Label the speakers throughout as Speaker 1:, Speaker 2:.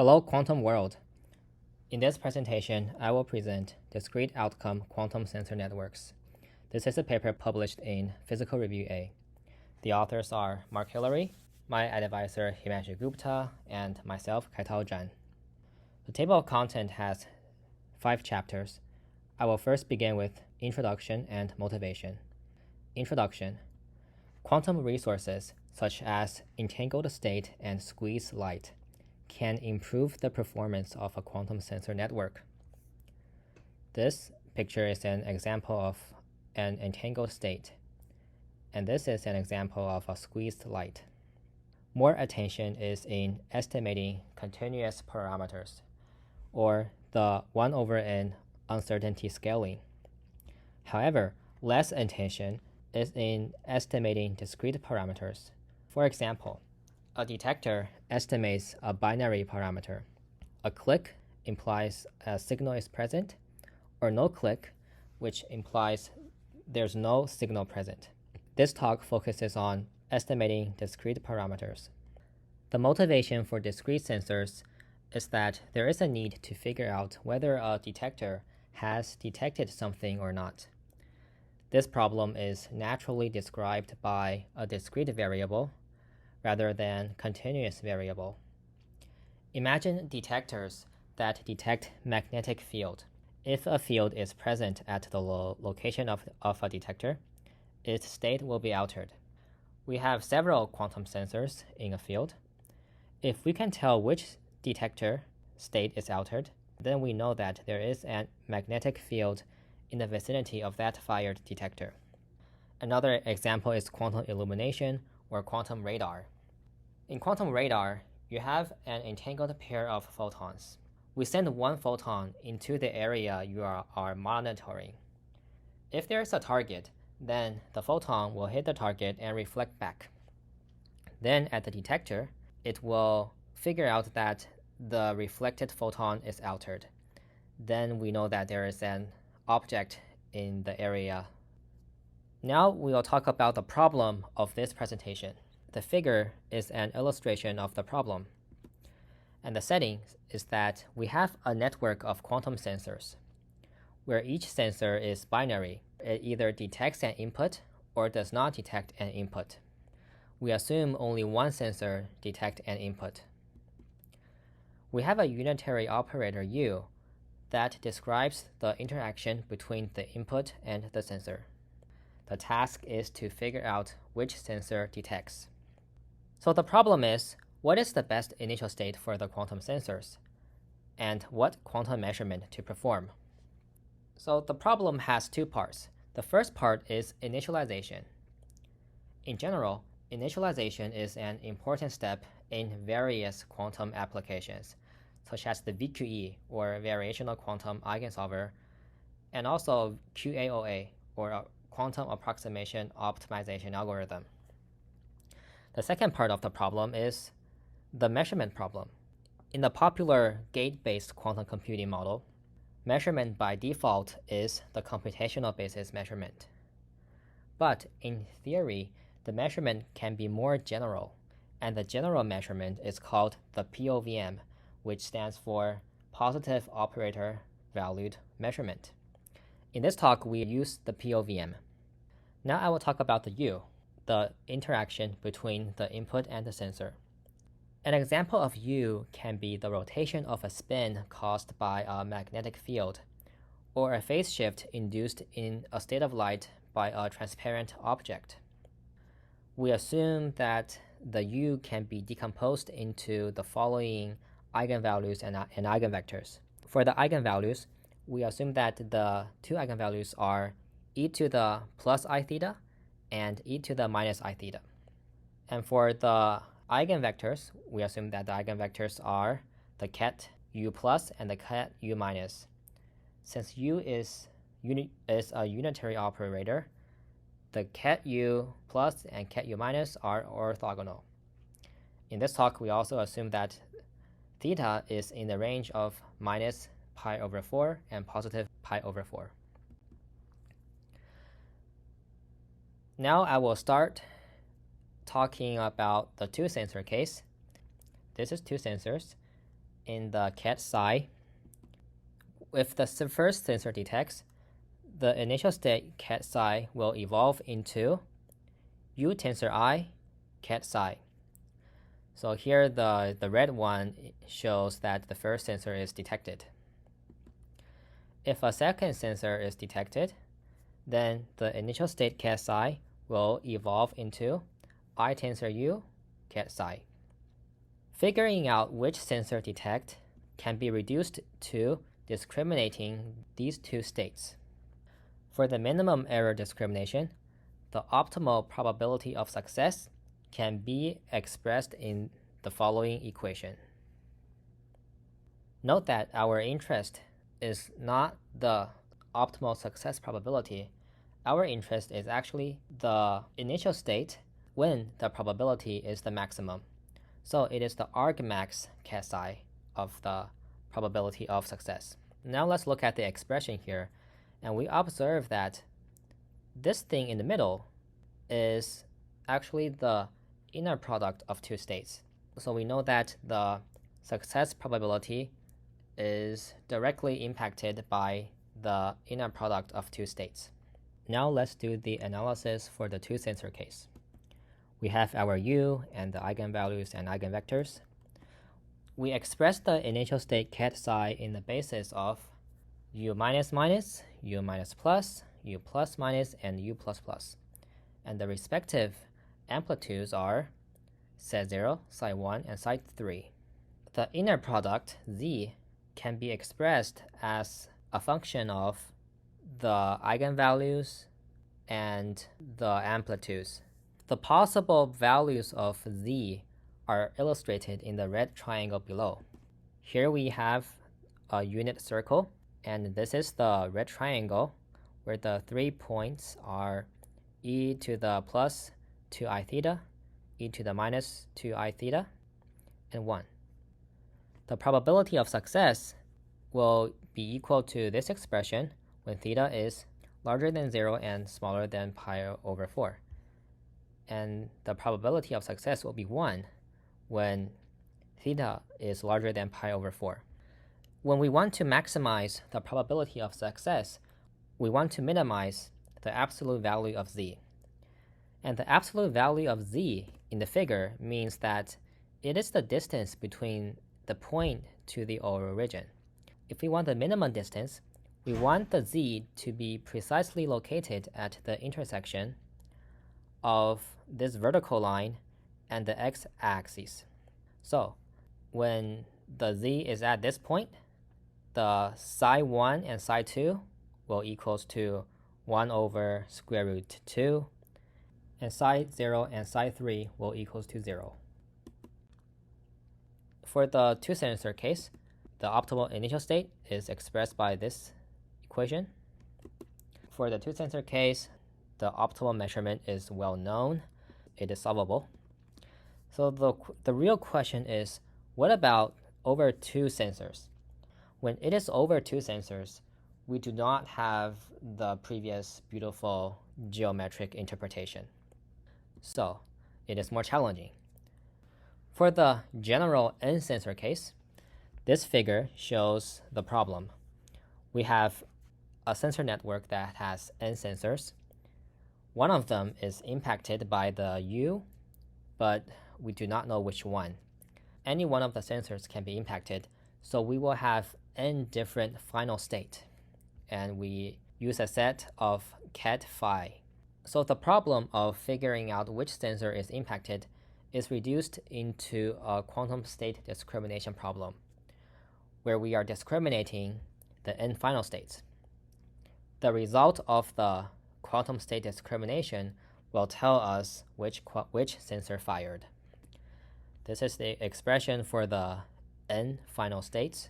Speaker 1: Hello, quantum world. In this presentation, I will present discrete outcome quantum sensor networks. This is a paper published in Physical Review A. The authors are Mark Hillery, my advisor Himanshu Gupta, and myself, Caitao Zhan. The table of content has 5 chapters. I will first begin with introduction and motivation. Introduction. Quantum resources, such as entangled state and squeezed light, can improve the performance of a quantum sensor network. This picture is an example of an entangled state, and this is an example of a squeezed light. More attention is in estimating continuous parameters, or the 1/n uncertainty scaling. However, less attention is in estimating discrete parameters. For example, a detector estimates a binary parameter. A click implies a signal is present, or no click, which implies there's no signal present. This talk focuses on estimating discrete parameters. The motivation for discrete sensors is that there is a need to figure out whether a detector has detected something or not. This problem is naturally described by a discrete variable rather than continuous variable. Imagine detectors that detect magnetic field. If a field is present at the location of a detector, its state will be altered. We have several quantum sensors in a field. If we can tell which detector state is altered, then we know that there is a magnetic field in the vicinity of that fired detector. Another example is quantum illumination or quantum radar. In quantum radar, you have an entangled pair of photons. We send one photon into the area you are monitoring. If there is a target, then the photon will hit the target and reflect back. Then at the detector, it will figure out that the reflected photon is altered. Then we know that there is an object in the area. Now we will talk about the problem of this presentation. The figure is an illustration of the problem. And the setting is that we have a network of quantum sensors, where each sensor is binary. It either detects an input or does not detect an input. We assume only one sensor detects an input. We have a unitary operator U that describes the interaction between the input and the sensor. The task is to figure out which sensor detects. So the problem is, what is the best initial state for the quantum sensors, and what quantum measurement to perform? So the problem has 2 parts. The first part is initialization. In general, initialization is an important step in various quantum applications, such as the VQE, or Variational Quantum Eigensolver, and also QAOA, or Quantum Approximation Optimization Algorithm. The second part of the problem is the measurement problem. In the popular gate-based quantum computing model, measurement by default is the computational basis measurement. But in theory, the measurement can be more general, and the general measurement is called the POVM, which stands for Positive Operator Valued Measurement. In this talk, we use the POVM. Now I will talk about the U, the interaction between the input and the sensor. An example of U can be the rotation of a spin caused by a magnetic field, or a phase shift induced in a state of light by a transparent object. We assume that the U can be decomposed into the following eigenvalues and eigenvectors. For the eigenvalues, we assume that the 2 eigenvalues are e to the plus I theta and e to the minus I theta. And for the eigenvectors, we assume that the eigenvectors are the ket U plus and the ket U minus. Since U is a unitary operator, the ket U plus and ket U minus are orthogonal. In this talk, we also assume that theta is in the range of minus pi over 4 and positive pi over 4. Now I will start talking about the 2 sensor case. This is 2 sensors, in the cat psi, if the first sensor detects, the initial state cat psi will evolve into U tensor I cat psi. So here the red one shows that the first sensor is detected. If a second sensor is detected, then the initial state cat psi will evolve into I tensor U cat psi. Figuring out which sensor detect can be reduced to discriminating these two states. For the minimum error discrimination, the optimal probability of success can be expressed in the following equation. Note that our interest is not the optimal success probability. Our interest is actually the initial state when the probability is the maximum. So it is the argmax cat psi of the probability of success. Now let's look at the expression here, and we observe that this thing in the middle is actually the inner product of two states. So we know that the success probability is directly impacted by the inner product of two states. Now let's do the analysis for the two sensor case. We have our U and the eigenvalues and eigenvectors. We express the initial state cat psi in the basis of U minus minus, U minus plus, U plus minus, and U plus plus. And the respective amplitudes are psi0, psi1, and psi3. The inner product, Z, can be expressed as a function of the eigenvalues and the amplitudes. The possible values of Z are illustrated in the red triangle below. Here we have a unit circle, and this is the red triangle where the 3 points are e to the plus 2I theta, e to the minus 2I theta, and 1. The probability of success will be equal to this expression when theta is larger than 0 and smaller than pi over 4. And the probability of success will be 1 when theta is larger than pi over 4. When we want to maximize the probability of success, we want to minimize the absolute value of Z. And the absolute value of Z in the figure means that it is the distance between the point to the origin. If we want the minimum distance, we want the Z to be precisely located at the intersection of this vertical line and the x-axis. So when the Z is at this point, the psi1 and psi2 will equals to 1 over square root 2, and psi0 and psi3 will equals to 0. For the two sensor case, the optimal initial state is expressed by this equation. For the two sensor case, the optimal measurement is well known. It is solvable. So the real question is, what about over two sensors? When it is over two sensors, we do not have the previous beautiful geometric interpretation. So it is more challenging. For the general n sensor case, this figure shows the problem. We have a sensor network that has n sensors. One of them is impacted by the U, but we do not know which one. Any one of the sensors can be impacted, so we will have n different final state, and we use a set of cat phi. So the problem of figuring out which sensor is impacted is reduced into a quantum state discrimination problem, where we are discriminating the n final states. The result of the quantum state discrimination will tell us which sensor fired. This is the expression for the n final states,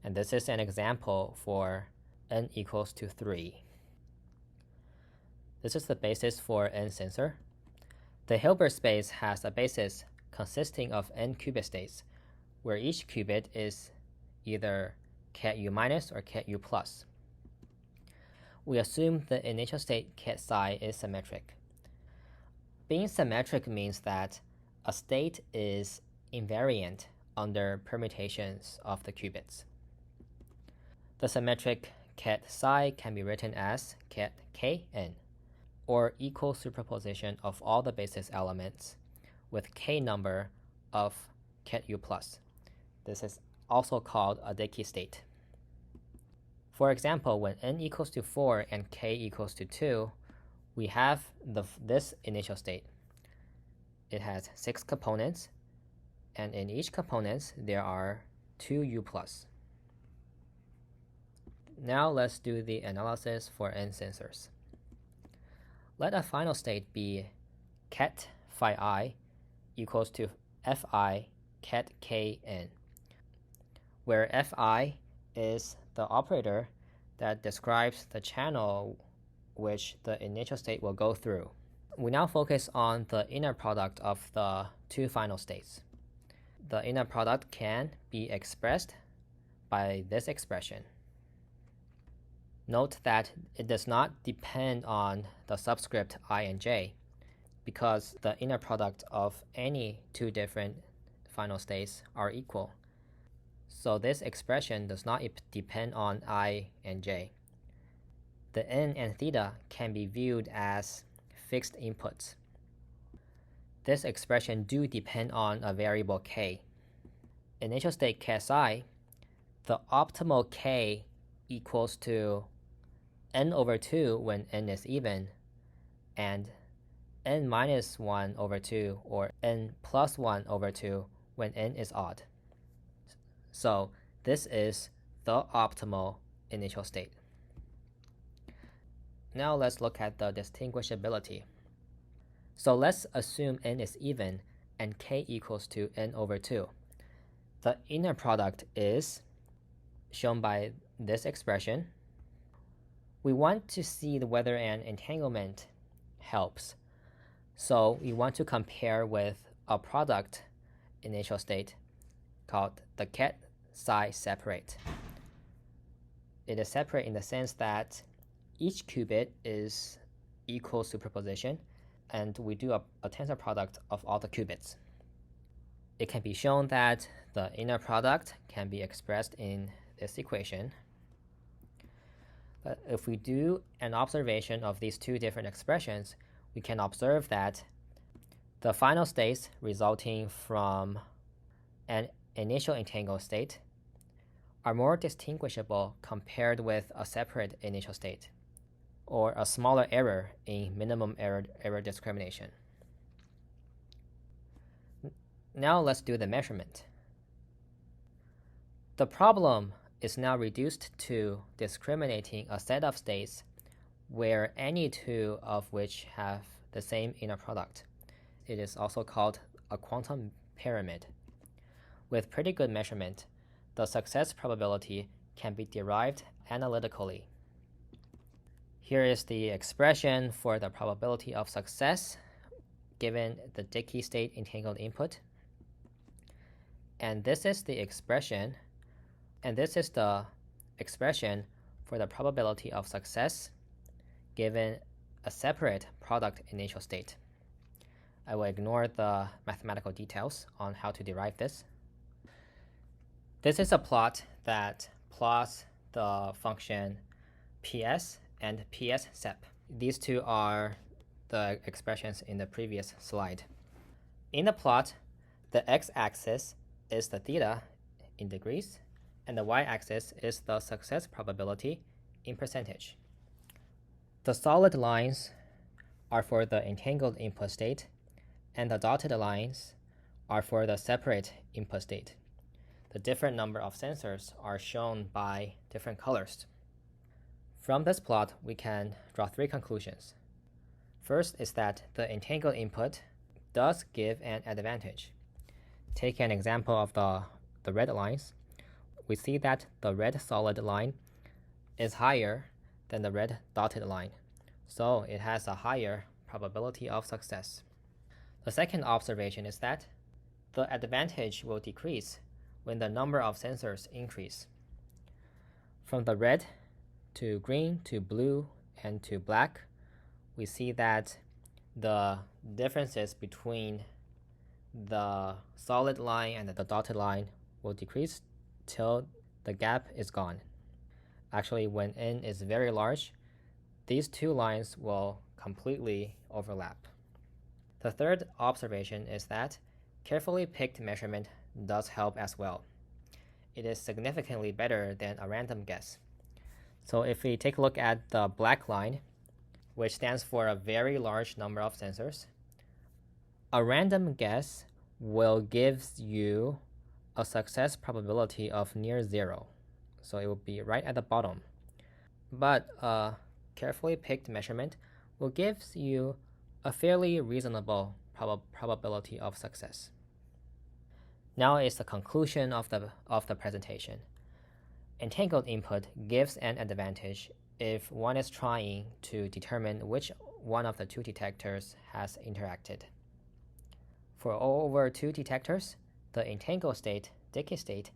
Speaker 1: and this is an example for n equals to 3. This is the basis for n sensor. The Hilbert space has a basis consisting of n qubit states, where each qubit is either cat u minus or cat u plus. We assume the initial state cat psi is symmetric. Being symmetric means that a state is invariant under permutations of the qubits. The symmetric ket psi can be written as ket kn, or equal superposition of all the basis elements with k number of ket u plus. This is also called a Dickey state. For example, when n equals to 4 and k equals to 2, we have this initial state. It has 6 components, and in each component there are 2 u plus. Now let's do the analysis for n sensors. Let a final state be ket phi I equals to fi ket kn, where fi is the operator that describes the channel which the initial state will go through. We now focus on the inner product of the two final states. The inner product can be expressed by this expression. Note that it does not depend on the subscript I and j, because the inner product of any two different final states are equal. So this expression does not depend on I and j. The n and theta can be viewed as fixed inputs. This expression do depend on a variable k. Initial state ket psi, the optimal k equals to n over 2 when n is even, and n minus 1 over 2 or n plus 1 over 2 when n is odd. So this is the optimal initial state. Now let's look at the distinguishability. So let's assume n is even and k equals to n over 2. The inner product is shown by this expression. We want to see whether an entanglement helps. So we want to compare with a product initial state called the ket psi separate. It is separate in the sense that each qubit is equal superposition, and we do a tensor product of all the qubits. It can be shown that the inner product can be expressed in this equation. If we do an observation of these two different expressions, we can observe that the final states resulting from an initial entangled state are more distinguishable compared with a separate initial state, or a smaller error in minimum error discrimination. Now let's do the measurement. The problem is now reduced to discriminating a set of states where any two of which have the same inner product. It is also called a quantum pyramid. With pretty good measurement, the success probability can be derived analytically. Here is the expression for the probability of success given the Dickey state entangled input. And this is the expression for the probability of success given a separate product initial state. I will ignore the mathematical details on how to derive this. This is a plot that plots the function PS and PS-sep. These two are the expressions in the previous slide. In the plot, the x-axis is the theta in degrees, and the y-axis is the success probability in percentage. The solid lines are for the entangled input state, and the dotted lines are for the separate input state. The different number of sensors are shown by different colors. From this plot, we can draw three conclusions. First is that the entangled input does give an advantage. Take an example of the red lines. We see that the red solid line is higher than the red dotted line, so it has a higher probability of success. The second observation is that the advantage will decrease when the number of sensors increase. From the red to green to blue and to black, we see that the differences between the solid line and the dotted line will decrease till the gap is gone. Actually, when n is very large, these two lines will completely overlap. The third observation is that carefully picked measurement does help as well. It is significantly better than a random guess. So if we take a look at the black line, which stands for a very large number of sensors, a random guess will give you a success probability of near zero. So it will be right at the bottom. But a carefully picked measurement will give you a fairly reasonable probability of success. Now is the conclusion of the presentation. Entangled input gives an advantage if one is trying to determine which one of the two detectors has interacted. For all over two detectors, the entangled state, decay state,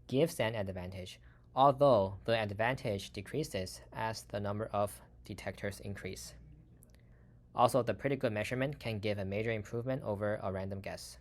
Speaker 1: gives an advantage, although the advantage decreases as the number of detectors increase. Also, the pretty good measurement can give a major improvement over a random guess.